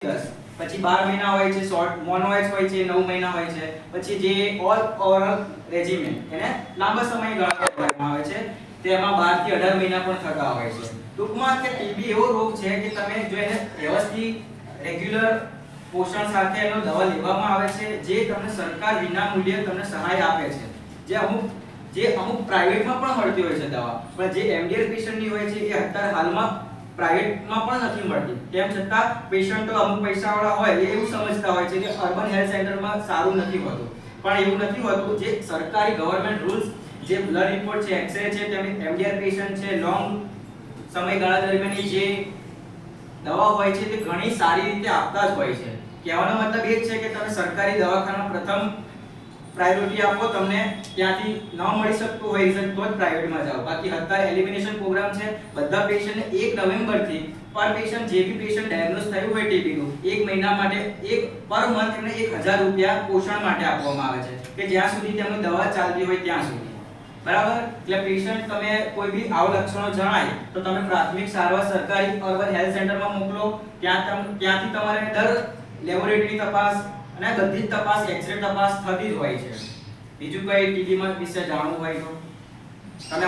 10 પછી 12 મહિના હોય છે, શોર્ટ મોનોએક્સ હોય છે, 9 મહિના હોય છે, પછી જે ઓલ ઓવરઓલ રેજિમેન એને લાંબા સમય ગાળા કહેવામાં આવે છે, તેમાં 12 થી 18 મહિના પણ થતા હોય છે. ટૂંકમાં કે ટીબી એવો રોગ છે કે તમે જો એને વ્યવસ્થિત રેગ્યુલર પોષણ સાથે એનો દવા લેવામાં આવે છે, જે તમને સરકાર વિનામૂલ્યે તમને સહાય આપે છે, જે અમુક પ્રાઇવેટમાં પણ મળતી હોય છે દવા, પણ જે એમડીઆર પેશન્ટની હોય છે એ અત્યારે હાલમાં પ્રાઇવેટમાં પણ નથી મળતી. તેમ છતાં પેશન્ટો અમુક પૈસાવાળા હોય એ એવું સમજતા હોય છે કે અર્બન હેલ્થ સેન્ટરમાં સારું નથી હોતું, પણ એવું નથી હોતું. જે સરકારી ગવર્નમેન્ટ રૂલ્સ, જે બ્લડ રિપોર્ટ છે, એક્સરે છે, તેમની એમડીઆર પેશન્ટ છે, લોંગ સમયગાળા દરમિયાન જે દવા હોય છે તે ઘણી સારી રીતે આપતા જ હોય છે. કહેવાનો મતલબ એ જ છે કે તમે સરકારી દવાખાના પ્રથમ પ્રાયોરિટી આપો. તમને ત્યાંથી ન મળી શકતું હોય રિઝલ્ટ તો જ પ્રાઇવેટમાં જાઓ. બાકી અત્યારે એલિમિનેશન પ્રોગ્રામ છે, બધા પેશન્ટને 1 નવેમ્બર થી પર પેશન્ટ જે બી પેશન્ટ ડાયગ્નોઝ થયું હોય ટીબી નું 1 મહિના માટે પર મંથ એમને 1000 રૂપિયા પોષણ માટે આપવામાં આવે છે, કે જ્યાં સુધી તેમની દવા ચાલતી હોય ત્યાં સુધી. બરાબર? એટલે પેશન્ટ તમે કોઈ બી આવા લક્ષણો જણાય તો તમે પ્રાથમિક સારવાર સરકારી અર્બન હેલ્થ સેન્ટરમાં મોકલો. ત્યાંથી તમારે દર લેબોરેટરી તપાસ અને બધી જ તપાસ, એક્સરે તપાસ થતી જ હોય છે. બીજું કઈ ટીબી વિશે જાણવું હોય તો તમે